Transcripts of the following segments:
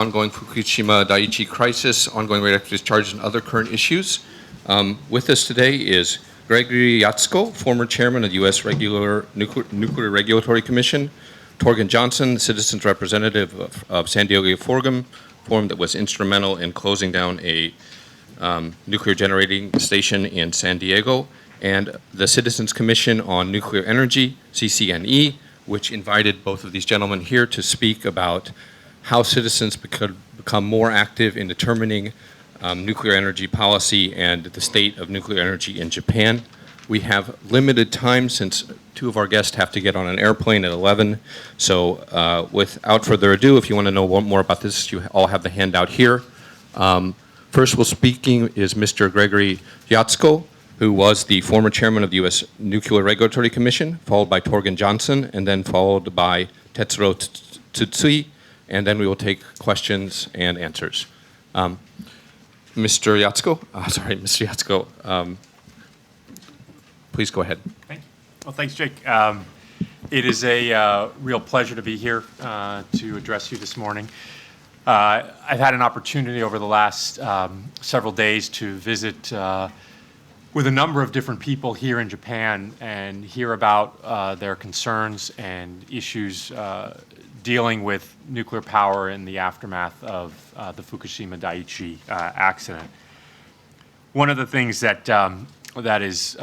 ongoing Fukushima Daiichi crisis, ongoing radioactive discharges, and other current issues. With us today is Gregory Jaczko, former chairman of the U.S. Nuclear Regulatory Commission, Torgen Johnson, the citizens representative of San Diego Forum that was instrumental in closing down a nuclear generating station in San Diego, and the Citizens Commission on Nuclear Energy, CCNE, which invited both of these gentlemen here to speak about how citizens could become more active in determining nuclear energy policy and the state of nuclear energy in Japan. We have limited time since two of our guests have to get on an airplane at 11. So without further ado, if you want to know more about this, you all have the handout here. First speaking is Mr. Gregory Jaczko, who was the former chairman of the U.S. Nuclear Regulatory Commission, followed by Torgen Johnson, and then followed by Tetsuro Tsutsui, and then we will take questions and answers. Mr. Jaczko, please go ahead. Thank you. Well, thanks, Jake. It is a real pleasure to be here to address you this morning. I've had an opportunity over the last several days to visit with a number of different people here in Japan and hear about their concerns and issues dealing with nuclear power in the aftermath of the Fukushima Daiichi accident. One of the things that has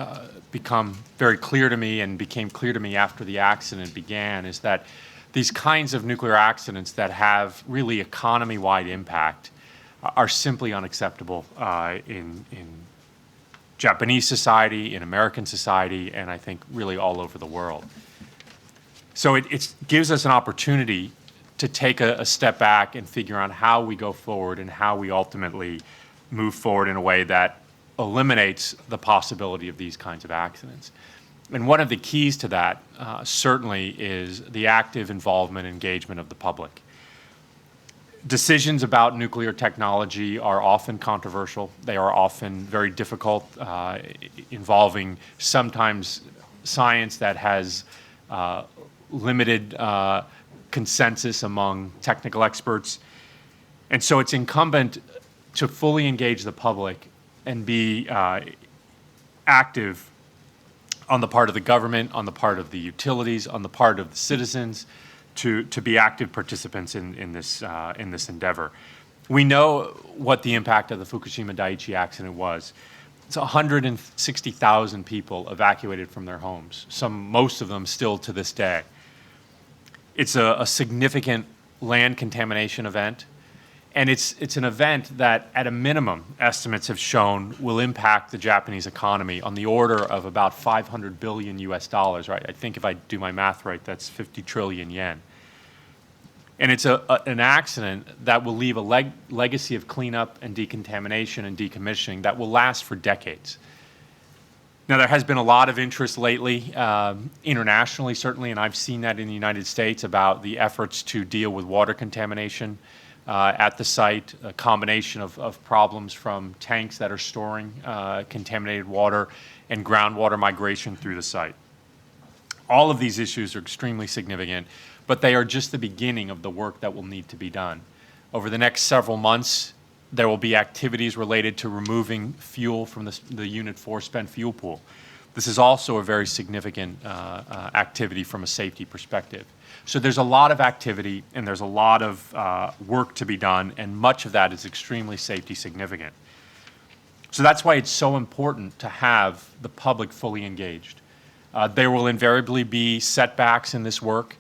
become very clear to me and became clear to me after the accident began is that these kinds of nuclear accidents that have really economy-wide impact are simply unacceptable in Japanese society, in American society, and I think really all over the world. So it gives us an opportunity to take a step back and figure out how we go forward and how we ultimately move forward in a way that eliminates the possibility of these kinds of accidents. And one of the keys to that certainly is the active involvement and engagement of the public. Decisions about nuclear technology are often controversial. They are often very difficult, involving sometimes science that has limited consensus among technical experts. And so it's incumbent to fully engage the public and be active on the part of the government, on the part of the utilities, on the part of the citizens, to be active participants in this endeavor. We know what the impact of the Fukushima Daiichi accident was. It's 160,000 people evacuated from their homes, most of them still to this day. It's a significant land contamination event, and it's an event that, at a minimum, estimates have shown will impact the Japanese economy on the order of about 500 billion US dollars, right? I think if I do my math right, that's 50 trillion yen. And it's an accident that will leave a legacy of cleanup and decontamination and decommissioning that will last for decades. Now, there has been a lot of interest lately, internationally certainly, and I've seen that in the United States, about the efforts to deal with water contamination at the site, a combination of problems from tanks that are storing contaminated water and groundwater migration through the site. All of these issues are extremely significant, but they are just the beginning of the work that will need to be done. Over the next several months, there will be activities related to removing fuel from the Unit 4 spent fuel pool. This is also a very significant activity from a safety perspective. So there's a lot of activity and there's a lot of work to be done, and much of that is extremely safety significant. So that's why it's so important to have the public fully engaged. There will invariably be setbacks in this work,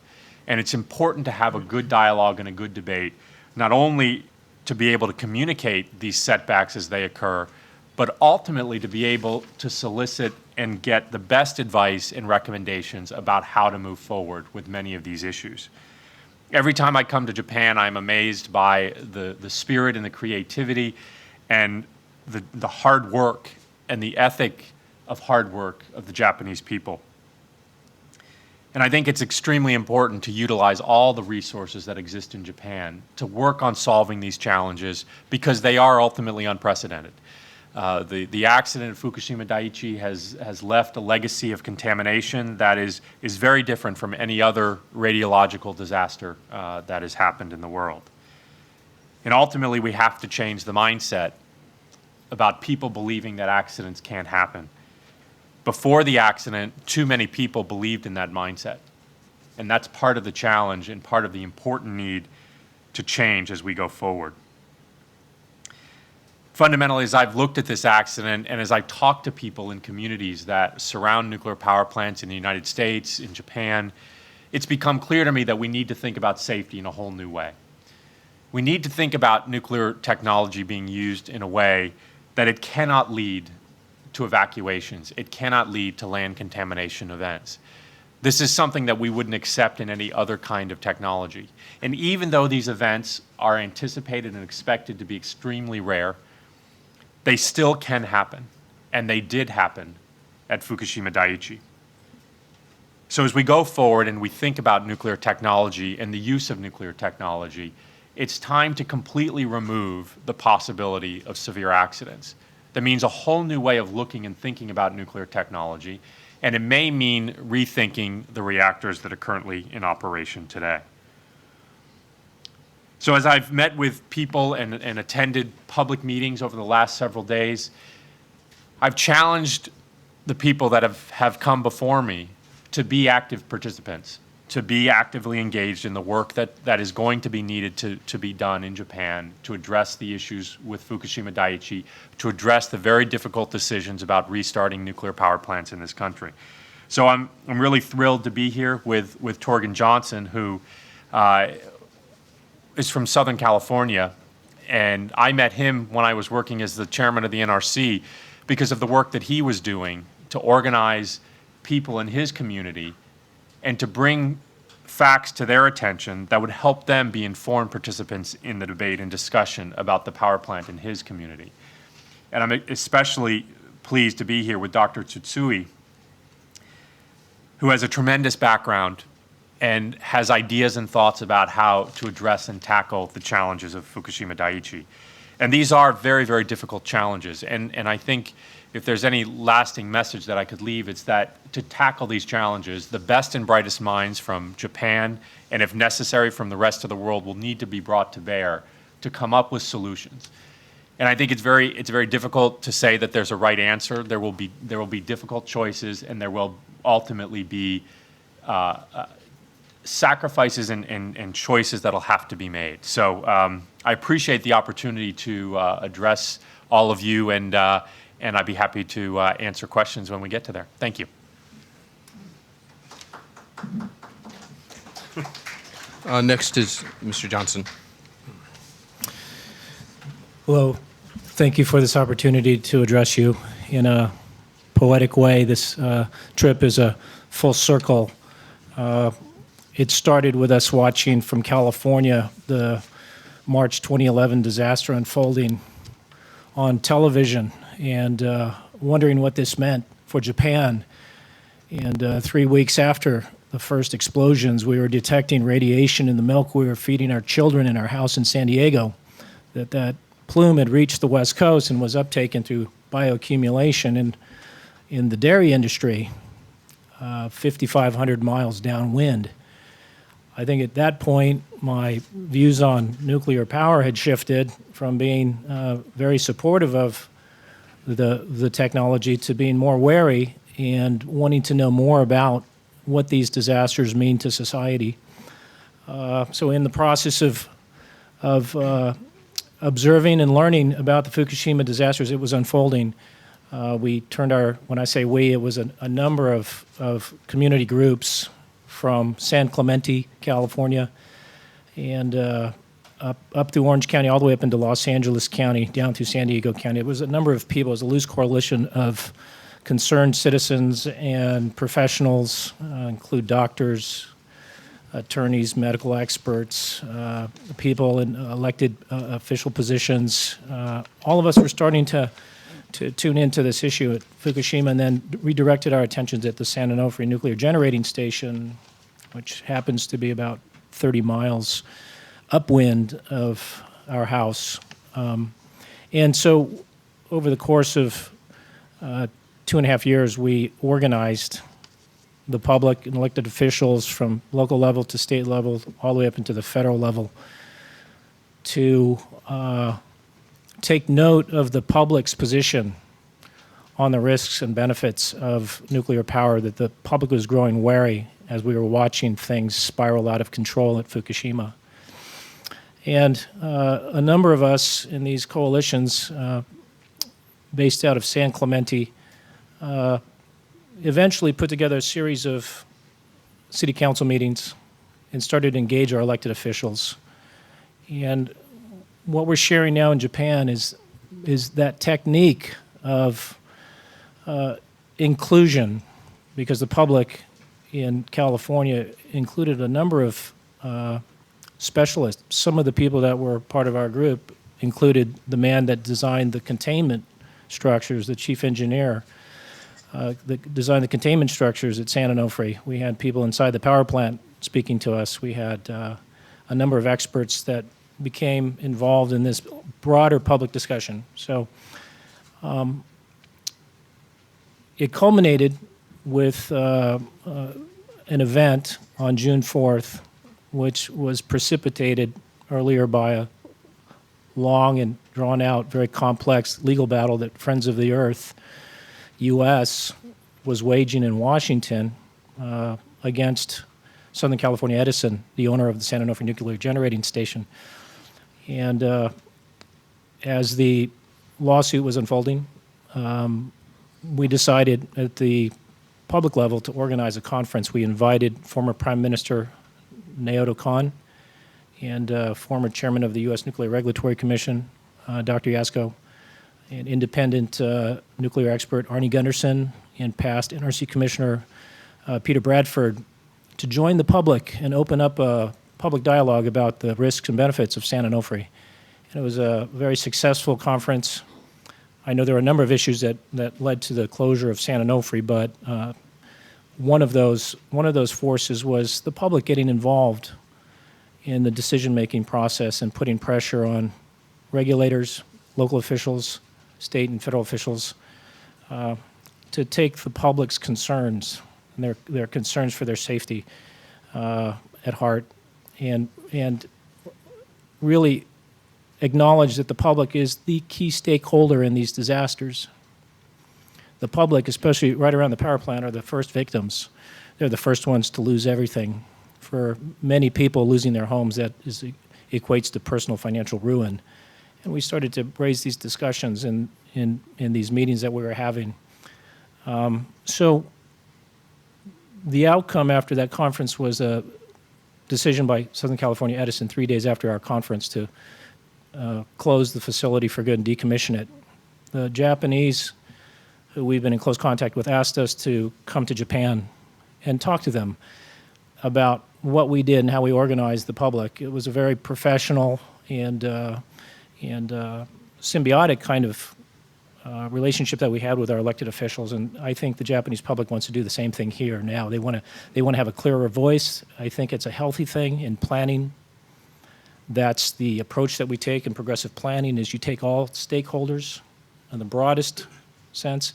and it's important to have a good dialogue and a good debate, not only to be able to communicate these setbacks as they occur, but ultimately to be able to solicit and get the best advice and recommendations about how to move forward with many of these issues. Every time I come to Japan, I'm amazed by the spirit and the creativity and the hard work and the ethic of hard work of the Japanese people. And I think it's extremely important to utilize all the resources that exist in Japan to work on solving these challenges, because they are ultimately unprecedented. The accident at Fukushima Daiichi has left a legacy of contamination that is very different from any other radiological disaster that has happened in the world. And ultimately, we have to change the mindset about people believing that accidents can't happen. Before the accident, too many people believed in that mindset. And that's part of the challenge and part of the important need to change as we go forward. Fundamentally, as I've looked at this accident and as I've talked to people in communities that surround nuclear power plants in the United States, in Japan, it's become clear to me that we need to think about safety in a whole new way. We need to think about nuclear technology being used in a way that it cannot lead to evacuations. It cannot lead to land contamination events. This is something that we wouldn't accept in any other kind of technology. And even though these events are anticipated and expected to be extremely rare, they still can happen, and they did happen at Fukushima Daiichi. So as we go forward and we think about nuclear technology and the use of nuclear technology, it's time to completely remove the possibility of severe accidents. That means a whole new way of looking and thinking about nuclear technology, and it may mean rethinking the reactors that are currently in operation today. So as I've met with people and attended public meetings over the last several days, I've challenged the people that have come before me to be active participants, to be actively engaged in the work that is going to be needed to be done in Japan to address the issues with Fukushima Daiichi, to address the very difficult decisions about restarting nuclear power plants in this country. So I'm really thrilled to be here with Torgen Johnson, who is from Southern California, and I met him when I was working as the chairman of the NRC because of the work that he was doing to organize people in his community and to bring facts to their attention that would help them be informed participants in the debate and discussion about the power plant in his community. And I'm especially pleased to be here with Dr. Tsutsui, who has a tremendous background and has ideas and thoughts about how to address and tackle the challenges of Fukushima Daiichi. And these are very, very difficult challenges. And I think if there's any lasting message that I could leave, it's that to tackle these challenges, the best and brightest minds from Japan, and if necessary from the rest of the world, will need to be brought to bear to come up with solutions. And I think it's very difficult to say that there's a right answer. There will be difficult choices, and there will ultimately be sacrifices and choices that'll have to be made. So I appreciate the opportunity to address all of you, and I'd be happy to answer questions when we get to there. Thank you. Next is Mr. Johnson. Hello. Thank you for this opportunity to address you in a poetic way. This trip is a full circle. It started with us watching from California the March 2011 disaster unfolding on television and wondering what this meant for Japan. And 3 weeks after the first explosions, we were detecting radiation in the milk we were feeding our children in our house in San Diego, that plume had reached the West Coast and was uptaken through bioaccumulation in the dairy industry, 5,500 miles downwind. I think at that point, my views on nuclear power had shifted from being very supportive of the technology to being more wary and wanting to know more about what these disasters mean to society. So in the process of observing and learning about the Fukushima disasters, it was unfolding. We turned when I say we, it was a number of community groups from San Clemente, California, and up through Orange County, all the way up into Los Angeles County, down to San Diego County. It was a number of people. It was a loose coalition of concerned citizens and professionals, include doctors, attorneys, medical experts, people in elected official positions. All of us were starting to tune into this issue at Fukushima, and then redirected our attentions at the San Onofre Nuclear Generating Station, which happens to be about 30 miles upwind of our house. And so over the course of 2.5 years, we organized the public and elected officials from local level to state level, all the way up into the federal level, to take note of the public's position on the risks and benefits of nuclear power, that the public was growing wary as we were watching things spiral out of control at Fukushima. And a number of us in these coalitions based out of San Clemente eventually put together a series of city council meetings and started to engage our elected officials. And what we're sharing now in Japan is that technique of inclusion, because the public in California included a number of specialists. Some of the people that were part of our group included the man that designed the containment structures, the chief engineer, that designed the containment structures at San Onofre. We had people inside the power plant speaking to us. We had a number of experts that became involved in this broader public discussion. So it culminated with an event on June 4th, which was precipitated earlier by a long and drawn-out, very complex legal battle that Friends of the Earth, U.S., was waging in Washington against Southern California Edison, the owner of the San Onofre Nuclear Generating Station. And as the lawsuit was unfolding, we decided at the public level to organize a conference. We invited former Prime Minister Naoto Kan and former chairman of the U.S. Nuclear Regulatory Commission, Dr. Jaczko, and independent nuclear expert Arnie Gunderson, and past NRC Commissioner Peter Bradford, to join the public and open up a public dialogue about the risks and benefits of San Onofre. And it was a very successful conference. I know there are a number of issues that led to the closure of San Onofre, but one of those forces was the public getting involved in the decision-making process and putting pressure on regulators, local officials, state and federal officials, to take the public's concerns and their concerns for their safety at heart, and really acknowledge that the public is the key stakeholder in these disasters. The public, especially right around the power plant, are the first victims. They're the first ones to lose everything. For many people, losing their homes, that equates to personal financial ruin. And we started to raise these discussions in these meetings that we were having. So the outcome after that conference was a decision by Southern California Edison 3 days after our conference to close the facility for good and decommission it. The Japanese, who we've been in close contact with, asked us to come to Japan and talk to them about what we did and how we organized the public. It was a very professional and symbiotic kind of relationship that we had with our elected officials, and I think the Japanese public wants to do the same thing here now. They want to have a clearer voice. I think it's a healthy thing in planning. That's the approach that we take in progressive planning, is you take all stakeholders in the broadest sense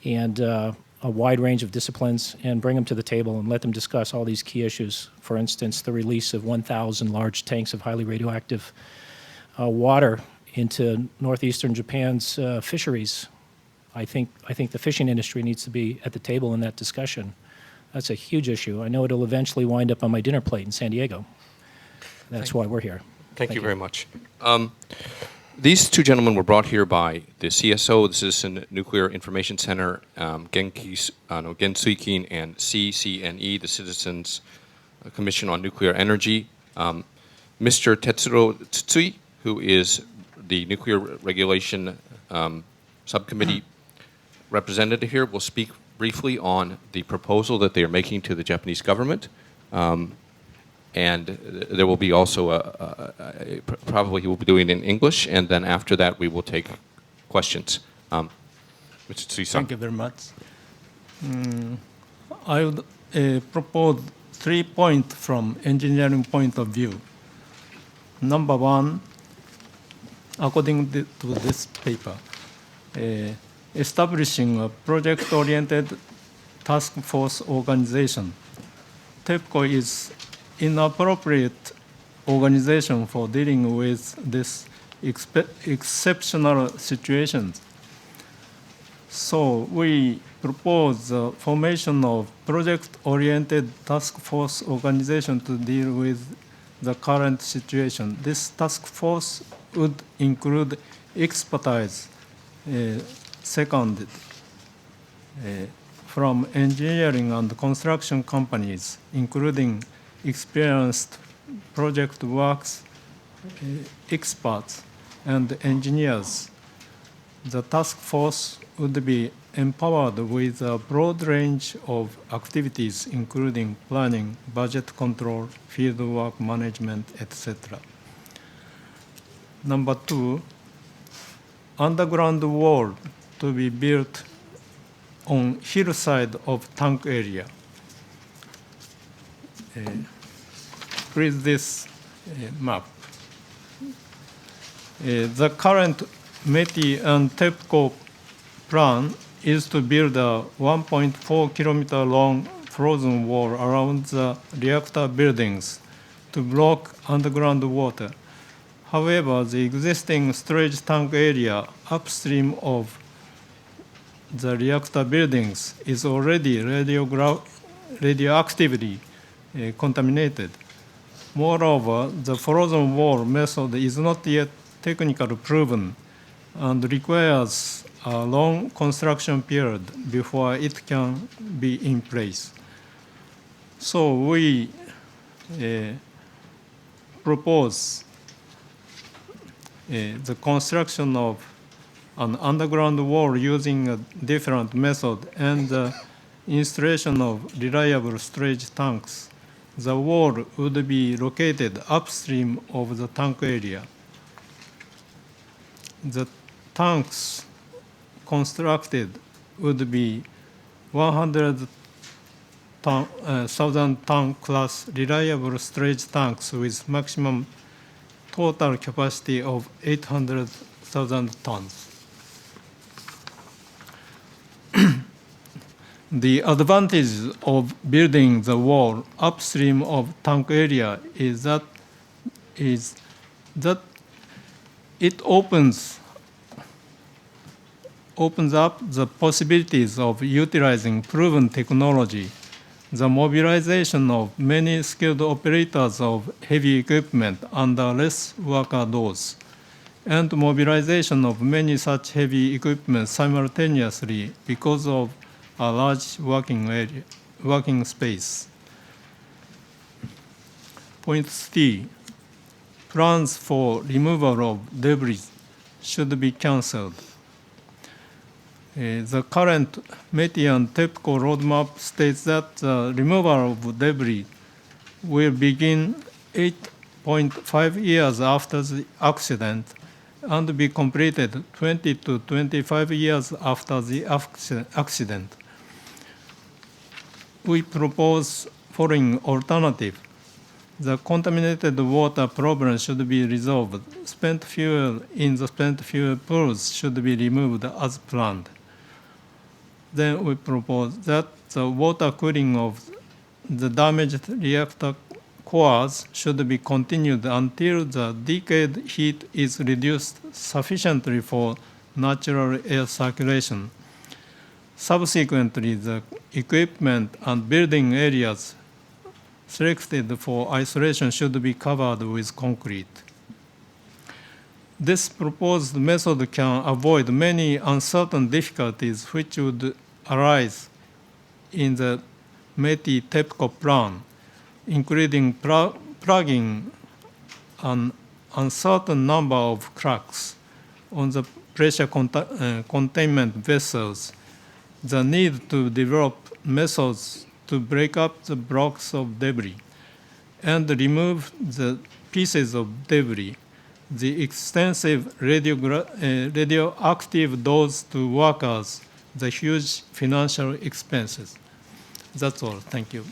and a wide range of disciplines and bring them to the table and let them discuss all these key issues. For instance, the release of 1,000 large tanks of highly radioactive water into northeastern Japan's fisheries. I think the fishing industry needs to be at the table in that discussion. That's a huge issue. I know it'll eventually wind up on my dinner plate in San Diego. That's why we're here. Thank you very much. These two gentlemen were brought here by the CSO, the Citizen Nuclear Information Center, Gensuikin, and CCNE, the Citizens Commission on Nuclear Energy. Mr. Tetsuro Tsutsui, who is the Nuclear Regulation Subcommittee representative here, will speak briefly on the proposal that they are making to the Japanese government. And there will be also probably he will be doing it in English, and then after that we will take questions. Mr. Tsui-san. Thank you very much. I would propose 3 points from engineering point of view. Number one, according to this paper, establishing a project-oriented task force organization. Tepco is inappropriate organization for dealing with this exceptional situations. So we propose the formation of project-oriented task force organization to deal with the current situation. This task force would include expertise, seconded from engineering and construction companies, including experienced project works experts and engineers. The task force would be empowered with a broad range of activities, including planning, budget control, fieldwork management, etc. Number 2, underground wall to be built on hillside of tank area. Please this map. The current METI and Tepco plan is to build a 1.4 kilometer long frozen wall around the reactor buildings to block underground water. However, the existing storage tank area upstream of the reactor buildings is already radioactively contaminated. Moreover, the frozen wall method is not yet technically proven and requires a long construction period before it can be in place. So we propose the construction of an underground wall using a different method and the installation of reliable storage tanks. The wall would be located upstream of the tank area. The tanks constructed would be 100,000 ton class reliable storage tanks with maximum total capacity of 800,000 tons. The advantage of building the wall upstream of tank area is that it opens up the possibilities of utilizing proven technology, the mobilization of many skilled operators of heavy equipment under less worker loads, and mobilization of many such heavy equipment simultaneously because of a large working space. Point C, plans for removal of debris should be cancelled. The current METI and Tepco roadmap states that the removal of debris will begin 8.5 years after the accident and be completed 20 to 25 years after the accident. We propose following alternative. The contaminated water problem should be resolved. Spent fuel in the spent fuel pools should be removed as planned. Then we propose that the water cooling of the damaged reactor cores should be continued until the decayed heat is reduced sufficiently for natural air circulation. Subsequently, the equipment and building areas selected for isolation should be covered with concrete. This proposed method can avoid many uncertain difficulties which would arise in the METI Tepco plan, including plugging an uncertain number of cracks on the pressure containment vessels, the need to develop methods to break up the blocks of debris and remove the pieces of debris, the extensive radioactive dose to workers, the huge financial expenses. That's all. Thank you.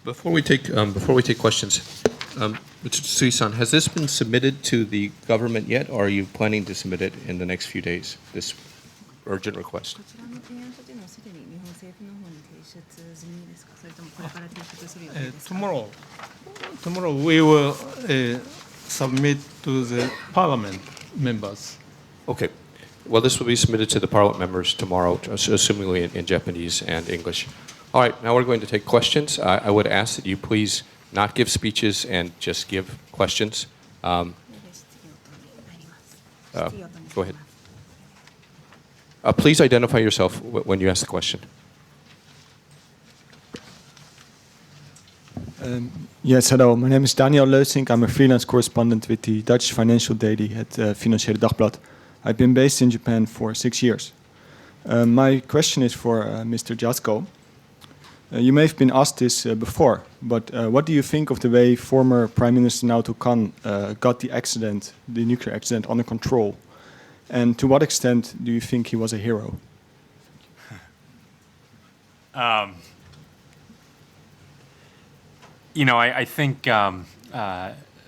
Before we take questions, Mr. Tsutsui-san, has this been submitted to the government yet, or are you planning to submit it in the next few days, this urgent request? こちらの提案書というのはすでに日本政府の方に提出済みですか、それともここれから提出する予定ですか。Tomorrow we will submit to the parliament members. Okay. Well, this will be submitted to the Parliament members tomorrow, assumingly in Japanese and English. All right, now we're going to take questions. I would ask that you please not give speeches and just give questions. Go ahead. Please identify yourself when you ask the question. Yes, hello. My name is Daniel Leusink. I'm a freelance correspondent with the Dutch financial daily at Financiële Dagblad. I've been based in Japan for 6 years. My question is for Mr. Jaczko. You may have been asked this before, but what do you think of the way former Prime Minister Naoto Kan got the nuclear accident under control? And to what extent do you think he was a hero? I think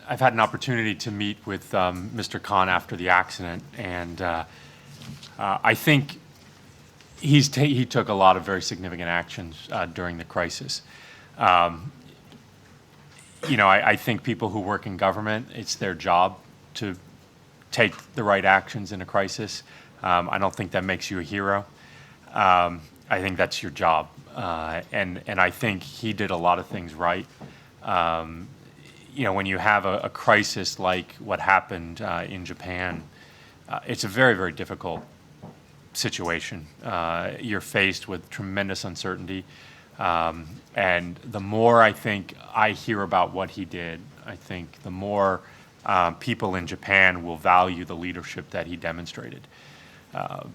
I've had an opportunity to meet with Mr. Khan after the accident, and I think he took a lot of very significant actions during the crisis. I think people who work in government, it's their job to take the right actions in a crisis. I don't think that makes you a hero. I think that's your job, and I think he did a lot of things right. When you have a crisis like what happened in Japan, it's a very, very difficult situation. You're faced with tremendous uncertainty. And the more I think I hear about what he did, I think the more people in Japan will value the leadership that he demonstrated.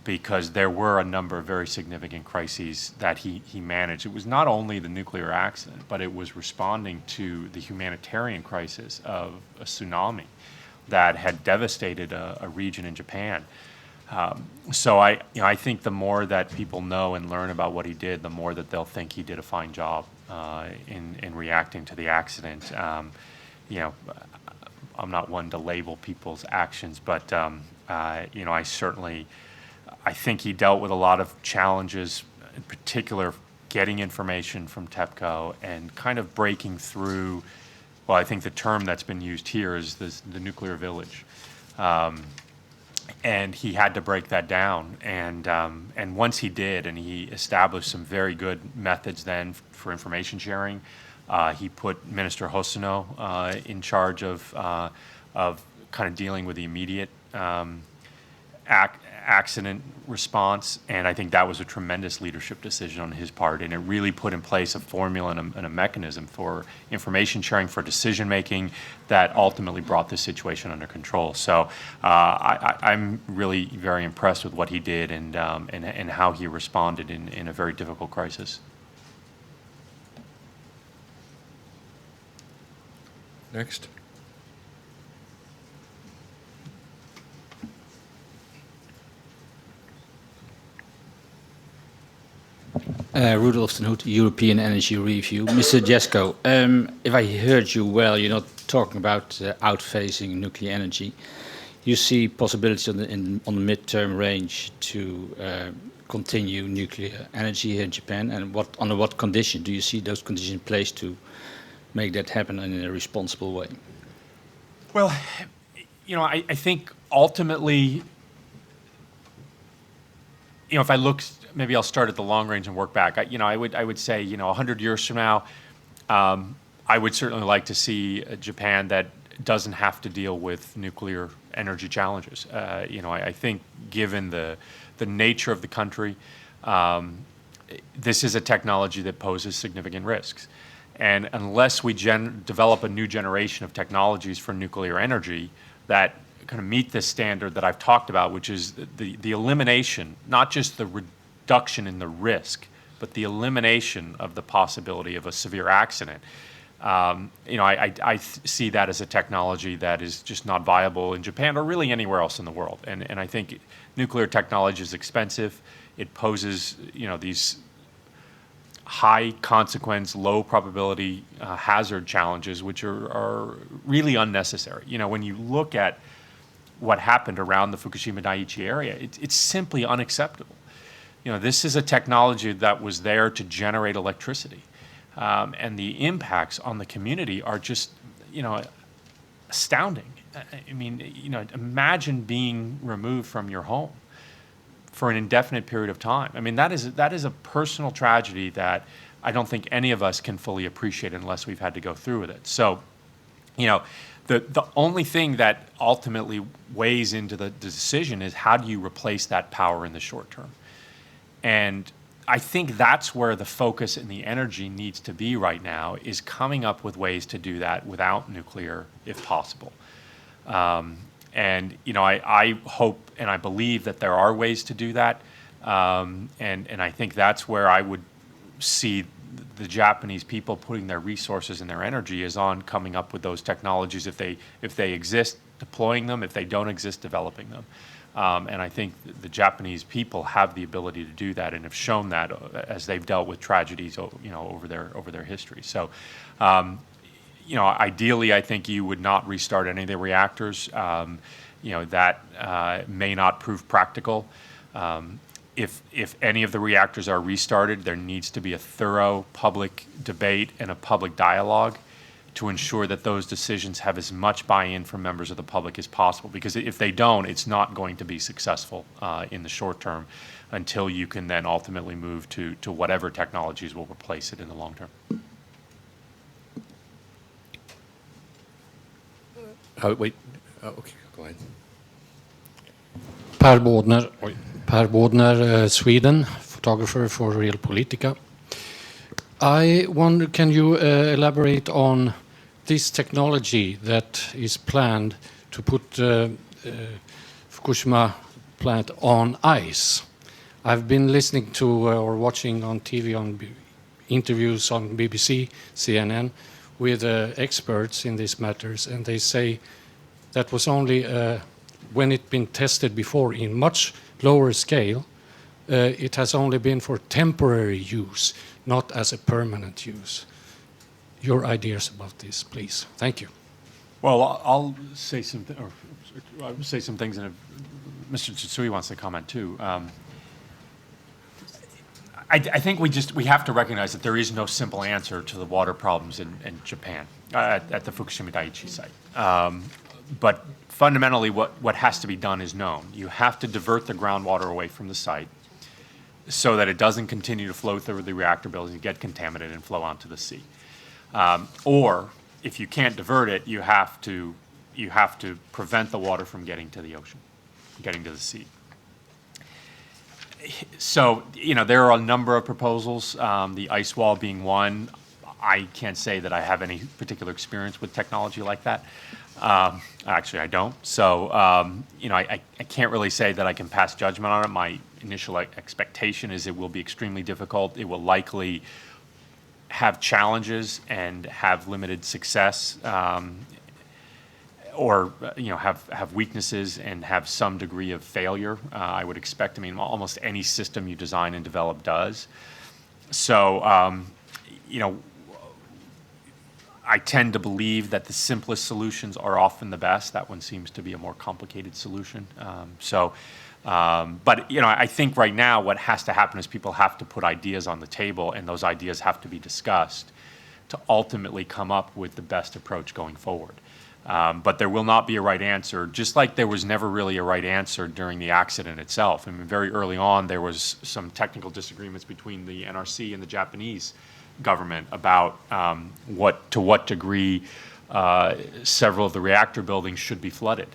Because there were a number of very significant crises that he managed. It was not only the nuclear accident, but it was responding to the humanitarian crisis of a tsunami that had devastated a region in Japan. So I think the more that people know and learn about what he did, the more that they'll think he did a fine job in reacting to the accident. I'm not one to label people's actions, but I think he dealt with a lot of challenges, in particular getting information from Tepco and kind of breaking through, well, I think the term that's been used here is the nuclear village. And he had to break that down. And once he did, and he established some very good methods then for information sharing, he put Minister Hosono in charge of kind of dealing with the immediate accident response, and I think that was a tremendous leadership decision on his part, and it really put in place a formula and a mechanism for information sharing, for decision making that ultimately brought this situation under control. So I'm really very impressed with what he did and how he responded in a very difficult crisis. Next. Rudolf ten Hoed, European Energy Review. Mr. Jaczko, if I heard you well, you're not talking about outphasing nuclear energy. You see possibilities on the midterm range to continue nuclear energy here in Japan, and under what condition do you see those conditions in place to make that happen in a responsible way? Well, I think ultimately, if I look, maybe I'll start at the long range and work back. I would say, 100 years from now, I would certainly like to see a Japan that doesn't have to deal with nuclear energy challenges. I think given the nature of the country, this is a technology that poses significant risks. And unless we develop a new generation of technologies for nuclear energy that kind of meet this standard that I've talked about, which is the elimination, not just the reduction in the risk, but the elimination of the possibility of a severe accident. I see that as a technology that is just not viable in Japan or really anywhere else in the world. And I think nuclear technology is expensive. It poses, these high consequence, low probability hazard challenges, which are really unnecessary. When you look at what happened around the Fukushima Daiichi area, it's simply unacceptable. This is a technology that was there to generate electricity. and the impacts on the community are just, astounding. I mean, imagine being removed from your home for an indefinite period of time. I mean, that is a personal tragedy that I don't think any of us can fully appreciate unless we've had to go through with it. So, the only thing that ultimately weighs into the decision is how do you replace that power in the short term? And I think that's where the focus and the energy needs to be right now, is coming up with ways to do that without nuclear, if possible. And I hope and I believe that there are ways to do that. And I think that's where I would see the Japanese people putting their resources and their energy is on coming up with those technologies. If they exist, deploying them. If they don't exist, developing them. And I think the Japanese people have the ability to do that and have shown that as they've dealt with tragedies, over their history. So, ideally, I think you would not restart any of the reactors. That may not prove practical. If any of the reactors are restarted, there needs to be a thorough public debate and a public dialogue to ensure that those decisions have as much buy-in from members of the public as possible. Because if they don't, it's not going to be successful in the short term until you can then ultimately move to whatever technologies will replace it in the long term. Wait. Okay, go ahead. Per Bodner, Sweden, photographer for Real Politica. I wonder, can you elaborate on this technology that is planned to put Fukushima plant on ice? I've been listening to or watching on TV on interviews on BBC, CNN, with experts in these matters, and they say that was only when it's been tested before in much lower scale, it has only been for temporary use, not as a permanent use. Your ideas about this, please. Thank you. Well, I'll say some things, and if Mr. Tsutsui wants to comment too. I think we have to recognize that there is no simple answer to the water problems in Japan at the Fukushima Daiichi site. But fundamentally, what has to be done is known. You have to divert the groundwater away from the site so that it doesn't continue to flow through the reactor buildings and get contaminated and flow onto the sea. Or if you can't divert it, you have to prevent the water from getting to the ocean, getting to the sea. So, there are a number of proposals, the ice wall being one. I can't say that I have any particular experience with technology like that. Actually, I don't. So, I can't really say that I can pass judgment on it. My initial expectation is it will be extremely difficult. It will likely have challenges and have limited success, or have weaknesses and have some degree of failure. I would expect. I mean, almost any system you design and develop does. So, I tend to believe that the simplest solutions are often the best. That one seems to be a more complicated solution. But I think right now what has to happen is people have to put ideas on the table, and those ideas have to be discussed to ultimately come up with the best approach going forward. But there will not be a right answer, just like there was never really a right answer during the accident itself. I mean, very early on, there was some technical disagreements between the NRC and the Japanese government about to what degree several of the reactor buildings should be flooded.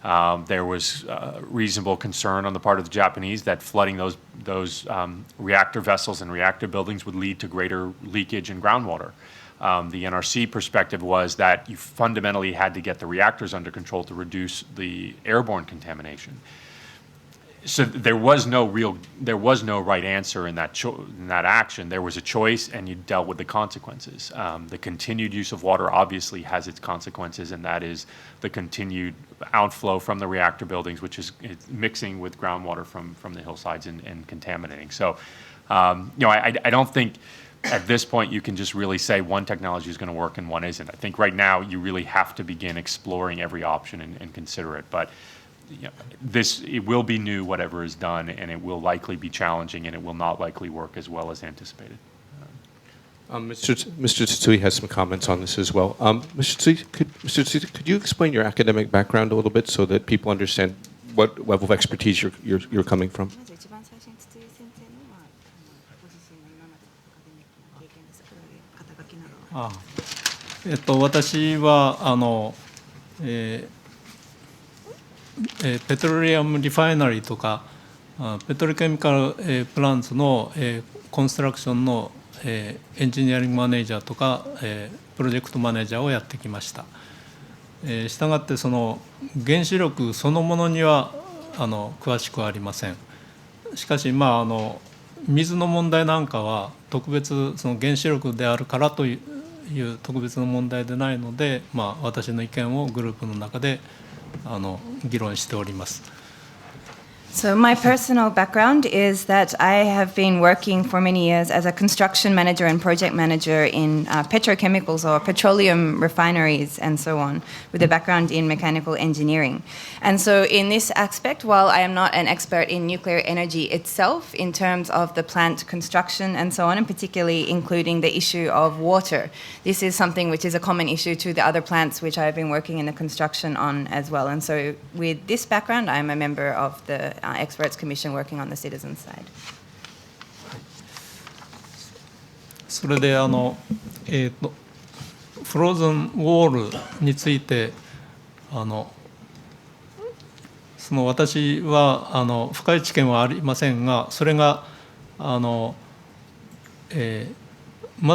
There was reasonable concern on the part of the Japanese that flooding those reactor vessels and reactor buildings would lead to greater leakage in groundwater. The NRC perspective was that you fundamentally had to get the reactors under control to reduce the airborne contamination. So there was no right answer in that action. There was a choice, and you dealt with the consequences. The continued use of water obviously has its consequences, and that is the continued outflow from the reactor buildings, which is mixing with groundwater from the hillsides and contaminating. So, I don't think at this point you can just really say one technology is going to work and one isn't. I think right now you really have to begin exploring every option and consider it. But it will be new, whatever is done, and it will likely be challenging, and it will not likely work as well as anticipated. Mr. Tsutsui has some comments on this as well. Mr. Tsutsui, could you explain your academic background a little bit so that people understand what level of expertise you're coming from? まず一番最初に筒井先生のご自身の今までのアカデミックな経験ですとか肩書きなどを。私はペトロリアムリファイナリーとかペトロケミカルプランツのコンストラクションのエンジニアリングマネージャーとかプロジェクトマネージャーをやってきました。したがってその原子力そのものには詳しくはありません。しかし水の問題なんかは特別その原子力であるからという特別な問題でないので、私の意見をグループの中で議論しております。So my personal background is that I have been working for many years as a construction manager and project manager in petrochemicals or petroleum refineries and so on, with a background in mechanical engineering. And so in this aspect, while I am not an expert in nuclear energy itself in terms of the plant construction and so on, and particularly including the issue of water, this is something which is a common issue to the other plants which I have been working in the construction on as well. And so with this background, I'm a member of the Experts Commission working on the citizens side. それでフローズンウォールについてその私は深い知見はありませんが、それがま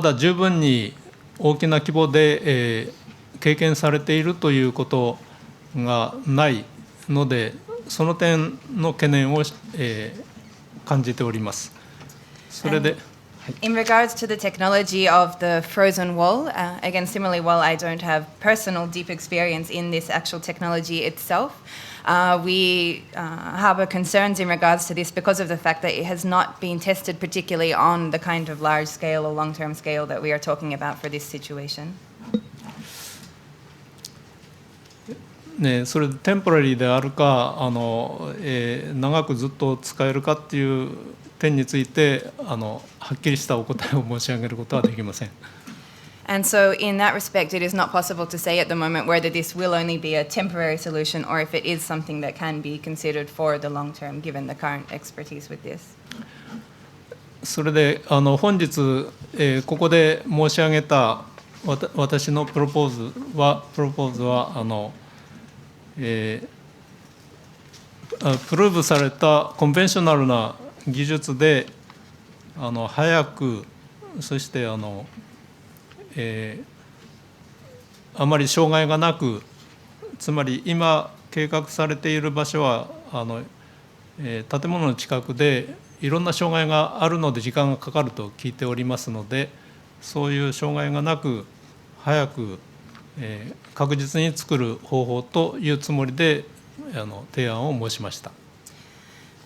だ十分に大きな規模で経験されているということがないので、その点の懸念を感じております。それで。In regards to the technology of the frozen wall, again, similarly, while I don't have personal deep experience in this actual technology itself, we harbor concerns in regards to this because of the fact that it has not been tested particularly on the kind of large scale or long-term scale that we are talking about for this situation. それでテンポラリーであるか長くずっと使えるかっていう点についてはっきりしたお答えを申し上げることはできません。And so in that respect, it is not possible to say at the moment whether this will only be a temporary solution or if it is something that can be considered for the long term, given the current expertise with this. それで本日ここで申し上げた私のプロポーズはプルーブされたコンベンショナルな技術で早くそしてあまり障害がなく、つまり今計画されている場所は建物の近くでいろんな障害があるので時間がかかると聞いておりますので、そういう障害がなく早く確実に作る方法というつもりで提案を申しました。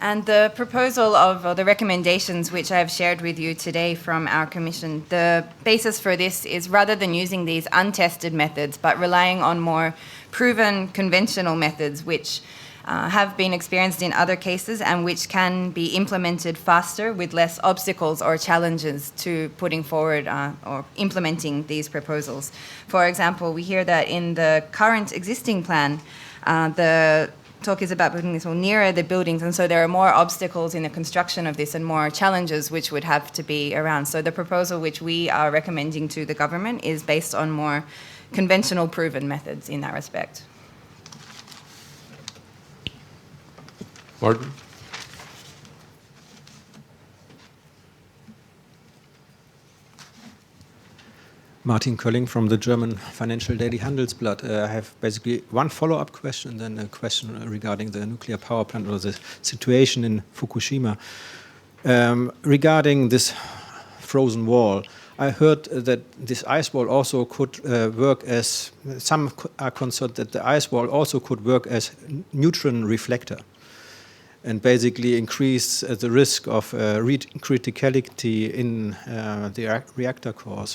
And the proposal of the recommendations which I have shared with you today from our commission, the basis for this is rather than using these untested methods, but relying on more proven conventional methods which have been experienced in other cases and which can be implemented faster with less obstacles or challenges to putting forward or implementing these proposals. For example, we hear that in the current existing plan, the talk is about building this all nearer the buildings, and so there are more obstacles in the construction of this and more challenges which would have to be around. So the proposal which we are recommending to the government is based on more conventional proven methods in that respect. Martin? Martin Kölling from the German financial daily Handelsblatt. I have basically one follow-up question and then a question regarding the nuclear power plant or the situation in Fukushima. Regarding this frozen wall, I heard that this ice wall also could work as, some are concerned that the ice wall also could work as neutron reflector and basically increase the risk of criticality in the reactor cores.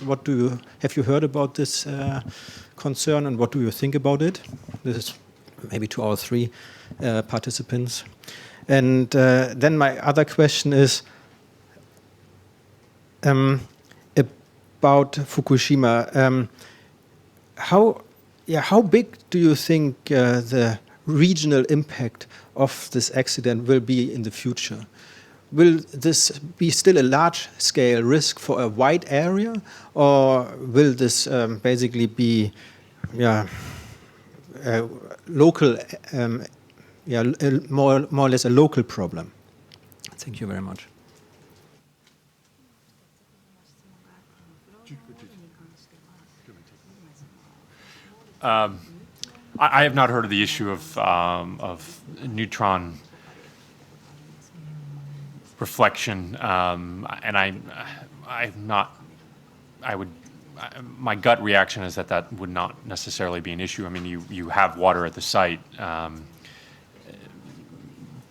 Have you heard about this concern, and what do you think about it? This is maybe to our three participants. And then my other question is, a about Fukushima. How big do you think the regional impact of this accident will be in the future? Will this be still a large-scale risk for a wide area, or will this basically be, local, more or less a local problem? Thank you very much. I have not heard of the issue of neutron reflection, and I'm not. My gut reaction is that would not necessarily be an issue. I mean, you have water at the site,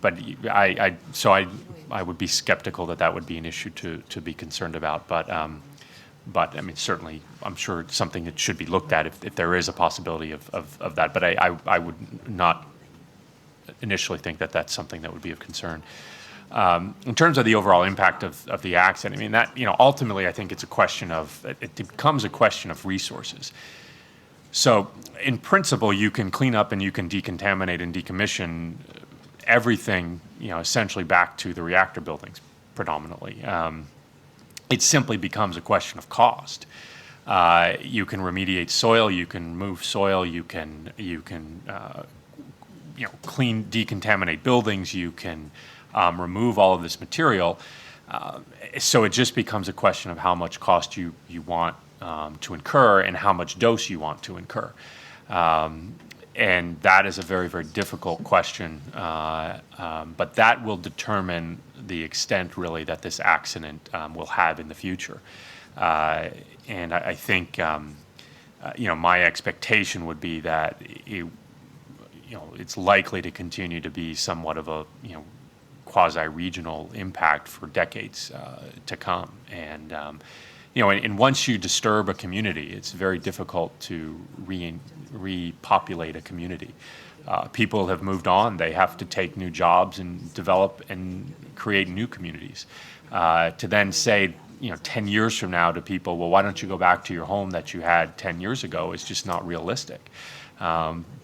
but I would be skeptical that would be an issue to be concerned about. But I mean, certainly, I'm sure it's something that should be looked at if there is a possibility of that. But I would not initially think that that's something that would be of concern. In terms of the overall impact of the accident, I mean, that, ultimately, I think it becomes a question of resources. So in principle, you can clean up and you can decontaminate and decommission everything, essentially back to the reactor buildings predominantly. It simply becomes a question of cost. You can remediate soil, you can move soil, you can clean, decontaminate buildings, you can remove all of this material. So it just becomes a question of how much cost you want to incur and how much dose you want to incur. And that is a very, very difficult question, but that will determine the extent, really, that this accident will have in the future. And I think, my expectation would be that it's likely to continue to be somewhat of a, quasi-regional impact for decades to come. And, and once you disturb a community, it's very difficult to repopulate a community. People have moved on. They have to take new jobs and develop and create new communities. To then say, 10 years from now to people, well, why don't you go back to your home that you had 10 years ago, is just not realistic.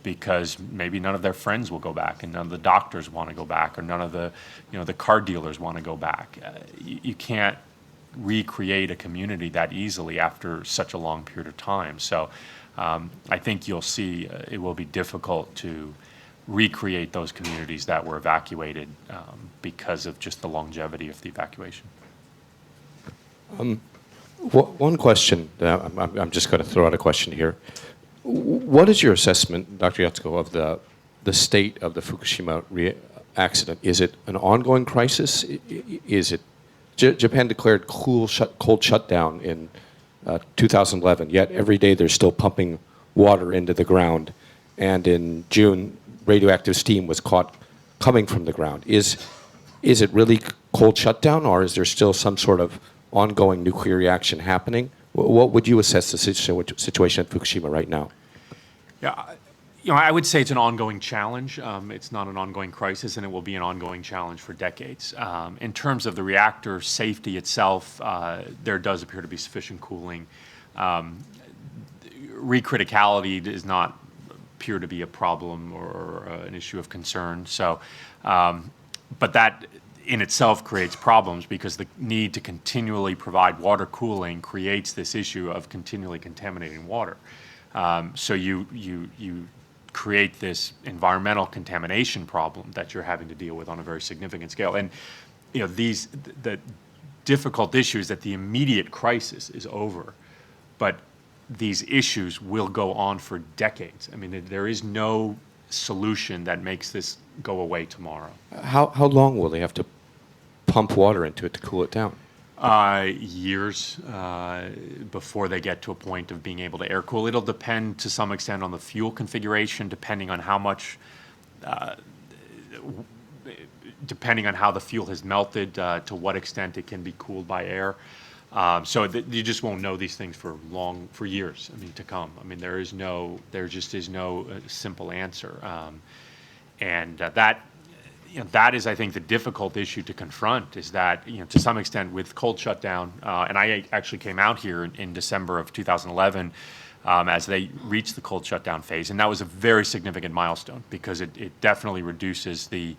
Because maybe none of their friends will go back, and none of the doctors want to go back, or none of the, the car dealers want to go back. You can't recreate a community that easily after such a long period of time. So I think you'll see it will be difficult to recreate those communities that were evacuated because of just the longevity of the evacuation. One question, I'm just going to throw out a question here. What is your assessment, Dr. Jaczko, of the state of the Fukushima accident? Is it an ongoing crisis? Is it Japan declared cold shutdown in 2011, yet every day they're still pumping water into the ground, and in June, radioactive steam was caught coming from the ground. Is it really cold shutdown, or is there still some sort of ongoing nuclear reaction happening? What would you assess the situation at Fukushima right now? Yeah, I would say it's an ongoing challenge. It's not an ongoing crisis, and it will be an ongoing challenge for decades. In terms of the reactor safety itself, there does appear to be sufficient cooling. Recriticality does not appear to be a problem or an issue of concern. So, but that in itself creates problems, because the need to continually provide water cooling creates this issue of continually contaminating water. So you create this environmental contamination problem that you're having to deal with on a very significant scale. And the difficult issue is that the immediate crisis is over, but these issues will go on for decades. I mean, there is no solution that makes this go away tomorrow. How long will they have to pump water into it to cool it down? Years before they get to a point of being able to air cool. It'll depend to some extent on the fuel configuration, depending on how much, depending on how the fuel has melted, to what extent it can be cooled by air. So you just won't know these things for years, to come. There just is no simple answer. And that, that is, I think, the difficult issue to confront, is that, to some extent with cold shutdown, and I actually came out here in December of 2011 as they reached the cold shutdown phase, and that was a very significant milestone because it definitely reduces the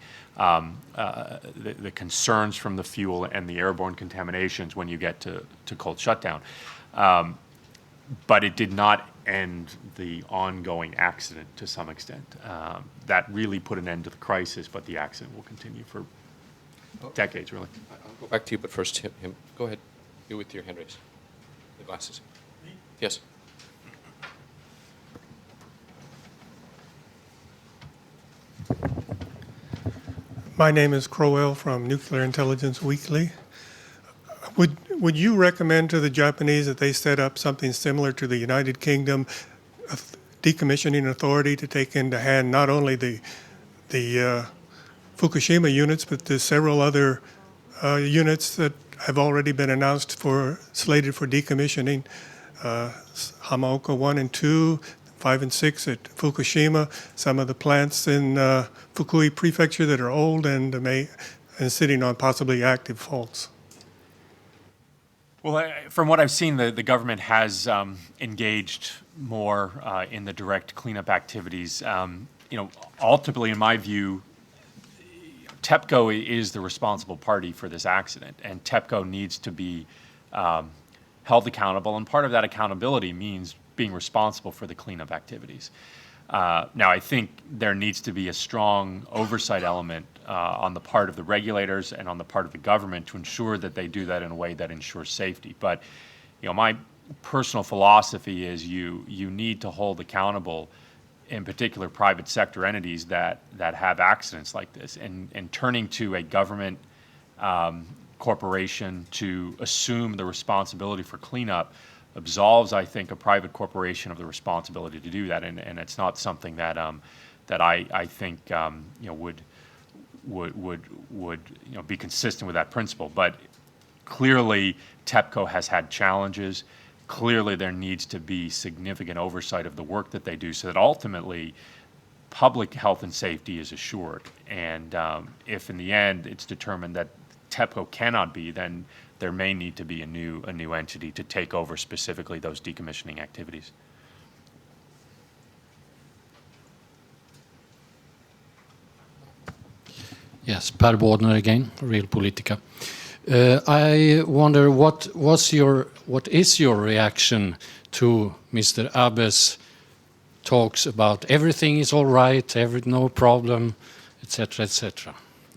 concerns from the fuel and the airborne contaminations when you get to cold shutdown. But it did not end the ongoing accident to some extent. That really put an end to the crisis, but the accident will continue for decades, really. I'll go back to you, but first him. Go ahead. You with your hand raised. The glasses. Yes. My name is Crowell from Nuclear Intelligence Weekly. Would you recommend to the Japanese that they set up something similar to the United Kingdom decommissioning authority to take into hand not only the Fukushima units, but the several other units that have already been announced slated for decommissioning, Hamaoka 1 and 2, 5 and 6 at Fukushima, some of the plants in Fukui Prefecture that are old and sitting on possibly active faults? Well, from what I've seen, the government has engaged more in the direct cleanup activities. Ultimately, in my view, Tepco is the responsible party for this accident, and Tepco needs to be held accountable, and part of that accountability means being responsible for the cleanup activities. Now, I think there needs to be a strong oversight element on the part of the regulators and on the part of the government to ensure that they do that in a way that ensures safety. But, my personal philosophy is you need to hold accountable, in particular, private sector entities that have accidents like this, and turning to a government corporation to assume the responsibility for cleanup absolves, I think, a private corporation of the responsibility to do that, and it's not something that I think would be consistent with that principle. But clearly, Tepco has had challenges. Clearly, there needs to be significant oversight of the work that they do, so that ultimately public health and safety is assured. And if in the end it's determined that Tepco cannot be, then there may need to be a new entity to take over specifically those decommissioning activities. Yes, Per Bådner again, Real Politica. I wonder what is your reaction to Mr. Abe's talks about everything is all right, no problem, etc., etc.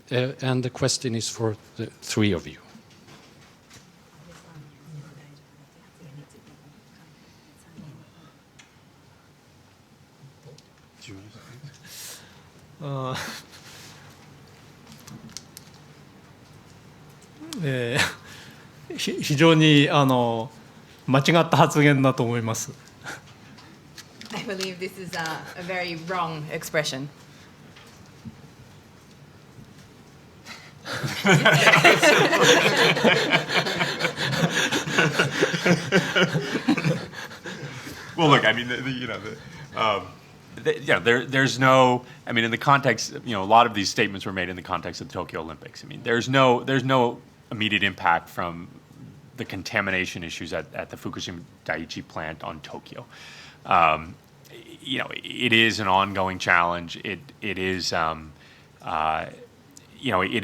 And the question is for the three of you. Uh, 非常に間違った発言だと思います。I believe this is a very wrong expression. Well, look, I mean, there's no, I mean, in the context, a lot of these statements were made in the context of the Tokyo Olympics. I mean, there's no immediate impact from the contamination issues at the Fukushima Daiichi plant on Tokyo. It is an ongoing challenge. It is, it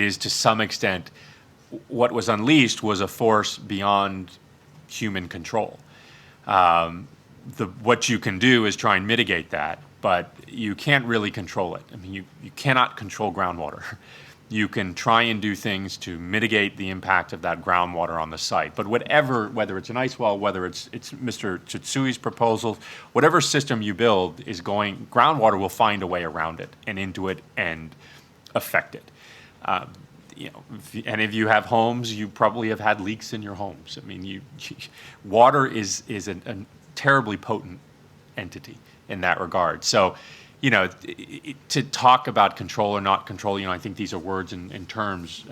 is to some extent, what was unleashed was a force beyond human control. What you can do is try and mitigate that, but you can't really control it. I mean, you cannot control groundwater. You can try and do things to mitigate the impact of that groundwater on the site. But whether it's an ice well, whether it's Mr. Tsutsui's proposal, whatever system you build groundwater will find a way around it and into it and affect it. And if you have homes, you probably have had leaks in your homes. I mean, water is a terribly potent entity in that regard. So, to talk about control or not control, I think these are words and terms,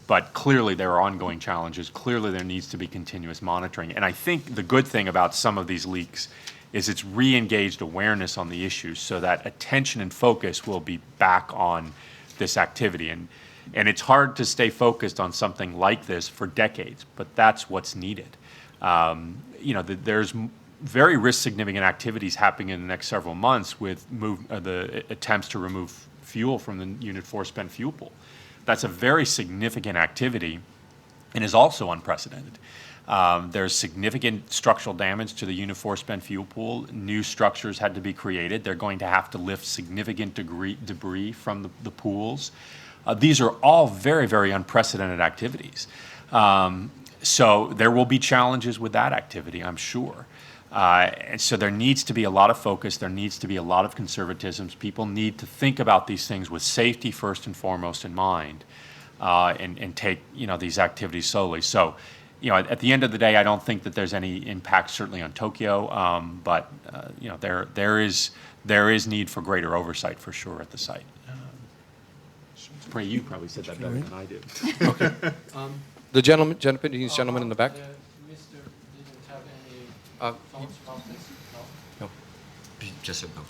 but clearly there are ongoing challenges. Clearly there needs to be continuous monitoring. And I think the good thing about some of these leaks is it's re-engaged awareness on the issues so that attention and focus will be back on this activity. And it's hard to stay focused on something like this for decades, but that's what's needed. There's very risk-significant activities happening in the next several months with the attempts to remove fuel from the Unit 4 spent fuel pool. That's a very significant activity and is also unprecedented. There's significant structural damage to the Unit 4 spent fuel pool. New structures had to be created. They're going to have to lift significant debris from the pools. These are all very, very unprecedented activities. So there will be challenges with that activity, I'm sure. And so there needs to be a lot of focus. There needs to be a lot of conservatism. People need to think about these things with safety first and foremost in mind, and take these activities slowly. So, at the end of the day, I don't think that there's any impact certainly on Tokyo, but there is need for greater oversight for sure at the site. Pray, you probably said that better than I did. Okay. The Japanese gentleman in the back. Mr. didn't have any thoughts about this? No. Just said no.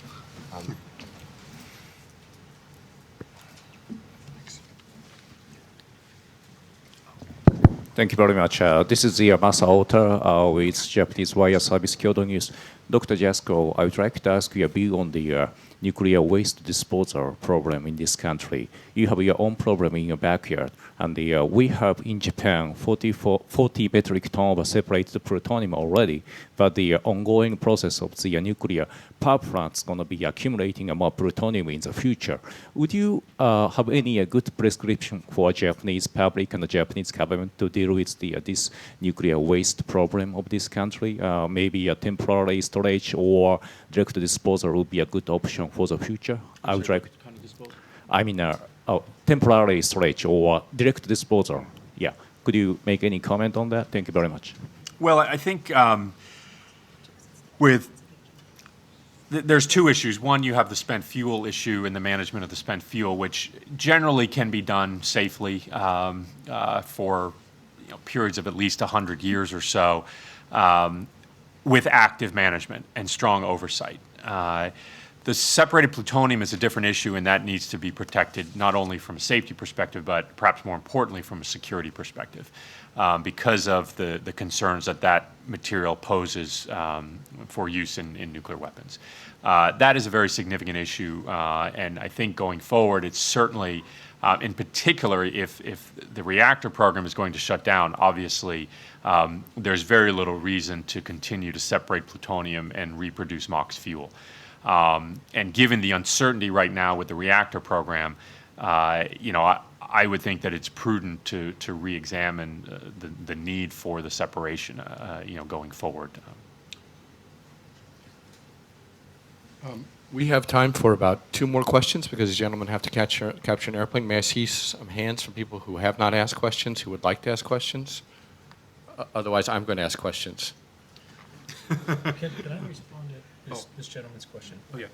Thank you very much. This is Masa Ota with Japanese Wire Service Kyoto News. Dr. Jaczko, I would like to ask your view on the nuclear waste disposal problem in this country. You have your own problem in your backyard, and we have in Japan 40 metric tons of separated plutonium already, but the ongoing process of the nuclear power plant is going to be accumulating more plutonium in the future. Would you have any good prescription for Japanese public and the Japanese government to deal with this nuclear waste problem of this country? Maybe a temporary storage or direct disposal would be a good option for the future. I would like. Temporary storage or direct disposal. Yeah. Could you make any comment on that? Thank you very much. Well, I think there's two issues. One, you have the spent fuel issue and the management of the spent fuel, which generally can be done safely for periods of at least 100 years or so, with active management and strong oversight. The separated plutonium is a different issue, and that needs to be protected not only from a safety perspective, but perhaps more importantly from a security perspective, because of the concerns that material poses for use in nuclear weapons. That is a very significant issue, and I think going forward, it's certainly, in particular, if the reactor program is going to shut down, obviously, there's very little reason to continue to separate plutonium and reproduce MOX fuel. And given the uncertainty right now with the reactor program, I would think that it's prudent to re-examine the need for the separation, going forward. We have time for about 2 more questions because the gentlemen have to capture an airplane. May I see some hands from people who have not asked questions, who would like to ask questions? Otherwise, I'm going to ask questions. Can I respond to this gentleman's question? Oh, yeah.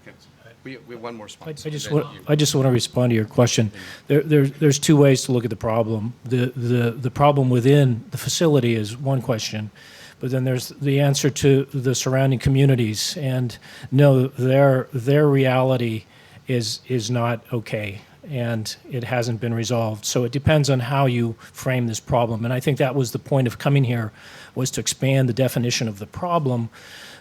Okay. We have one more spot. I just want to respond to your question. There's 2 ways to look at the problem. The problem within the facility is one question, but then there's the answer to the surrounding communities. And no, their reality is not okay, and it hasn't been resolved. So it depends on how you frame this problem. And I think that was the point of coming here, was to expand the definition of the problem.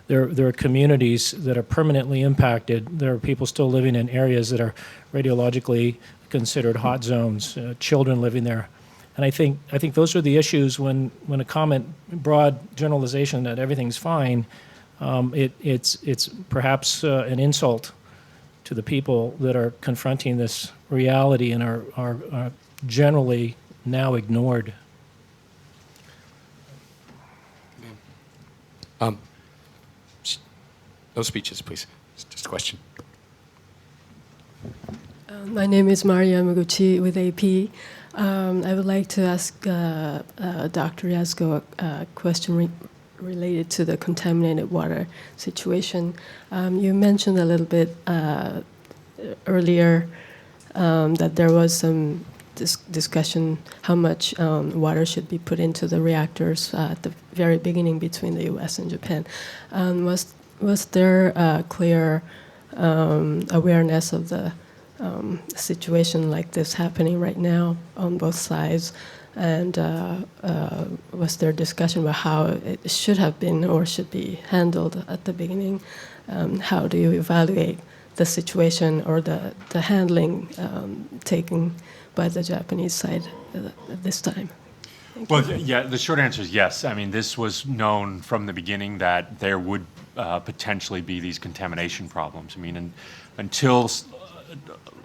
There are communities that are permanently impacted. There are people still living in areas that are radiologically considered hot zones, children living there. And I think those are the issues when a broad generalization that everything's fine, it's perhaps an insult to the people that are confronting this reality and are generally now ignored. No speeches, please. It's just a question. My name is Maria Yamaguchi with AP. I would like to ask Dr. Jaczko a question related to the contaminated water situation. You mentioned a little bit earlier that there was some discussion how much water should be put into the reactors at the very beginning between the U.S. and Japan. Was there a clear awareness of the situation like this happening right now on both sides? And was there discussion about how it should have been or should be handled at the beginning? How do you evaluate the situation or the handling taken by the Japanese side at this time? Well, yeah, the short answer is yes. I mean, this was known from the beginning that there would potentially be these contamination problems. I mean, until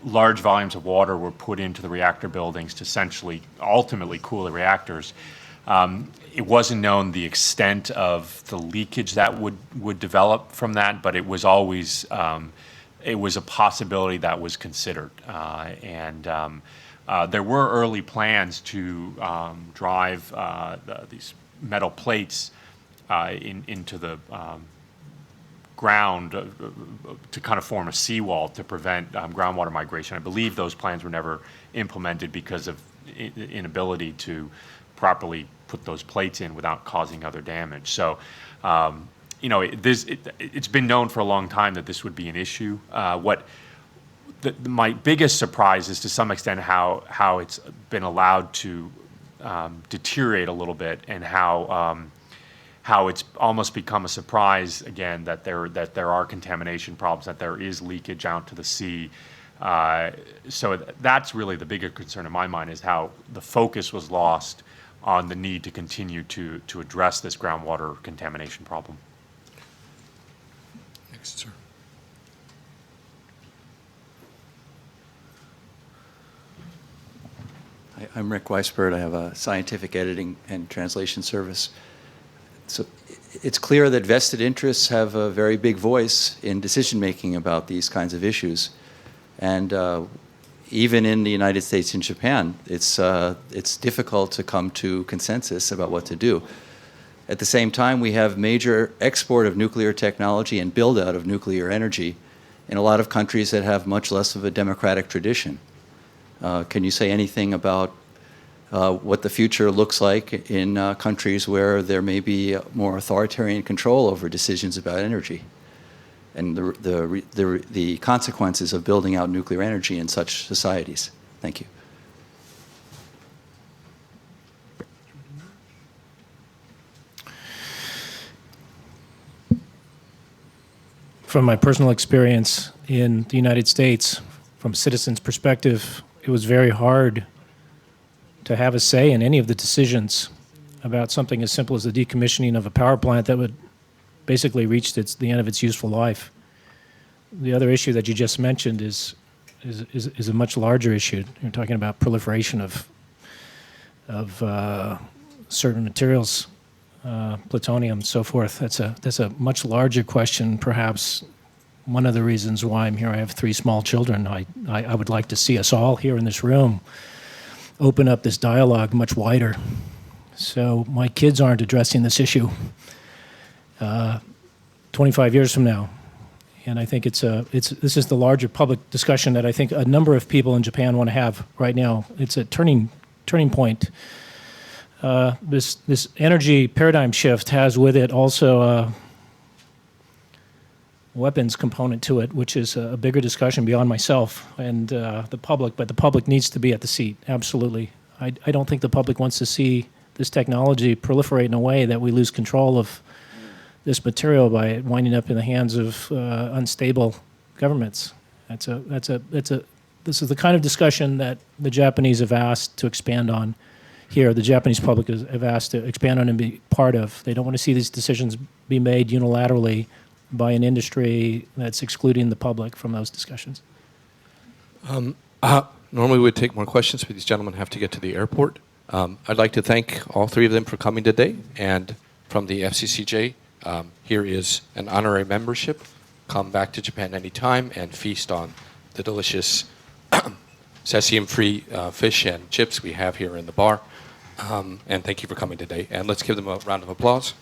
large volumes of water were put into the reactor buildings to essentially, ultimately cool the reactors, it wasn't known the extent of the leakage that would develop from that, but it was always, it was a possibility that was considered. There were early plans to drive these metal plates into the ground to kind of form a seawall to prevent groundwater migration. I believe those plans were never implemented because of inability to properly put those plates in without causing other damage. So, you know, it's been known for a long time that this would be an issue. My biggest surprise is to some extent how it's been allowed to deteriorate a little bit, and how it's almost become a surprise again that there are contamination problems, that there is leakage out to the sea. So that's really the bigger concern in my mind, is how the focus was lost on the need to continue to address this groundwater contamination problem. Next, sir. I'm Rick Weisbert. I have a scientific editing and translation service. So it's clear that vested interests have a very big voice in decision-making about these kinds of issues. And even in the United States and Japan, it's difficult to come to consensus about what to do. At the same time, we have major export of nuclear technology and build-out of nuclear energy in a lot of countries that have much less of a democratic tradition. Can you say anything about what the future looks like in countries where there may be more authoritarian control over decisions about energy, and the consequences of building out nuclear energy in such societies? Thank you. From my personal experience in the United States, from a citizen's perspective, it was very hard to have a say in any of the decisions about something as simple as the decommissioning of a power plant that would basically reach the end of its useful life. The other issue that you just mentioned is a much larger issue. You're talking about proliferation of certain materials, plutonium, so forth. That's a much larger question, perhaps. One of the reasons why I'm here, I have 3 small children. I would like to see us all here in this room open up this dialogue much wider. So my kids aren't addressing this issue 25 years from now. And I think this is the larger public discussion that I think a number of people in Japan want to have right now. It's a turning point. This energy paradigm shift has with it also a weapons component to it, which is a bigger discussion beyond myself and the public, but the public needs to be at the seat, absolutely. I don't think the public wants to see this technology proliferate in a way that we lose control of this material by it winding up in the hands of unstable governments. This is the kind of discussion that the Japanese have asked to expand on here. The Japanese public have asked to expand on and be part of. They don't want to see these decisions be made unilaterally by an industry that's excluding the public from those discussions. Normally we'd take more questions, but these gentlemen have to get to the airport. I'd like to thank all 3 of them for coming today. And from the FCCJ, here is an honorary membership. Come back to Japan anytime and feast on the delicious cesium-free fish and chips we have here in the bar. And thank you for coming today. And let's give them a round of applause.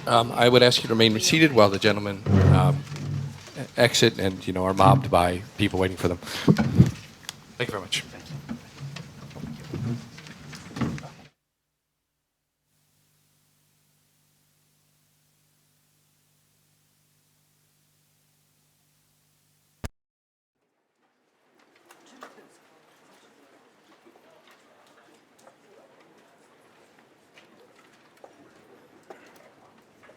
I would ask you to remain seated while the gentlemen exit and are mobbed by people waiting for them. Thank you very much.